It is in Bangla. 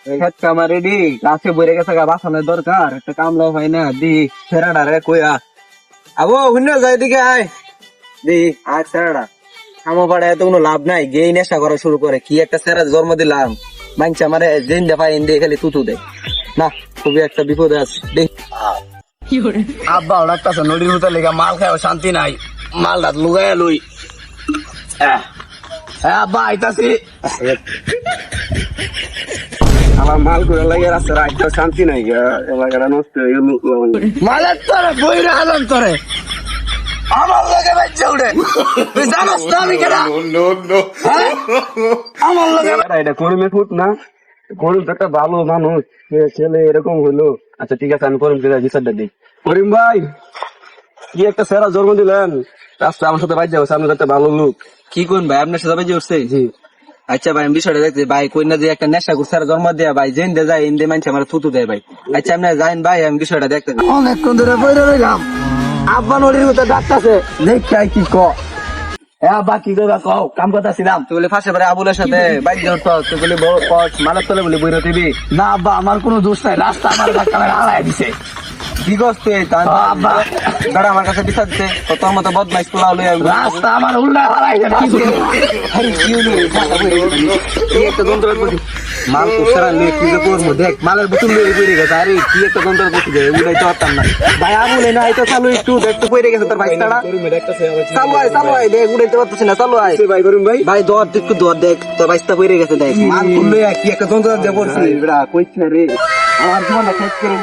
খেত কামা রেডি গাছে বইরে গেছে গা বাসানোর দরকার একটা কামলাও হয় না দি ফেরাডা রে কইয়া আবো হুন্য যাই দিকে আয় দি আয় ফেরাডা আমার পাড়ে এত কোনো লাভ নাই গেই নেশা করা শুরু করে কি একটা সেরা জন্ম দিলাম মানছে আমারে জেন দে পাই ইন্দে খালি তুতু দে না খুবই একটা বিপদে আছে দেখ আব্বা ডাক্তার নদীর ভিতর লেগা মাল খায় শান্তি নাই মাল রাত লুগাই লই হ্যাঁ আব্বা আইতাছি আমার মাল করে লাগে রাস্তার একটা শান্তি নাই এলাকাটা নষ্ট হয়ে গেল মালের তোরে বইরে আলম তোরে আমার লগে বাচ্চা উড়ে তুই জানোস না আমি কেডা হ্যাঁ? আমার লগে এটা করিমে ফুট না করিম তো একটা ভালো মানুষ ছেলে এরকম হইলো আচ্ছা ঠিক আছে আমি করিমকে বিচারটা দিই করিম ভাই কি একটা সেরা জন্ম দিলেন রাস্তা আমার সাথে বাইর যাবো সামনে একটা ভালো লোক কি কোন ভাই আপনার সাথে বাজে উঠছে জি আচ্ছা ভাই আমি বিষয়টা দেখছি ভাই কই না যে একটা নেশা করছে আর জন্ম দেয়া ভাই জেন দে যায় ইন্দে মানছে আমার থুতু দেয় ভাই আচ্ছা আপনি যাইন ভাই আমি বিষয়টা দেখতে অনেকক্ষণ ধরে বইরে রইলাম আব্বা নদীর মতো ডাকতাছে দেখি কি ক আব্বা কি করবা কও কাম করতেছিলাম তুই বলে ফাঁসে পরে আবুলের সাথে বাইক দিয়ে উঠতো তুই বলি মালার তলে বলি বইরে দিবি না আব্বা আমার কোনো দোষ নাই রাস্তা আমার ক্যামেরা হারাই দিছে কি করছে আব্বা দাঁড়া আমার কাছে বিচার দিতে তোর মতো বদমাইশ পোলা হলে রাস্তা আমার উল্টা হারাই একটা যন্ত্র মাল কোসারা নিয়ে কি যে করবো দেখ মালের বোতল নিয়ে পড়ে গেছে আরে কি একটা যন্ত্র করতে যায় উড়াইতে পারতাম না ভাই আবুলে না এটা চালু একটু দেখতে পড়ে গেছে তোর বাইক তাড়া চালু আয় দেখ উড়াইতে পারতেছি না চালু আয় ভাই করিম ভাই ভাই দর একটু দর দেখ তোর বাইকটা পড়ে গেছে দেখ মাল খুললে কি একটা যন্ত্র দিয়ে পড়ছি কইছে রে আমার জীবনটা শেষ করে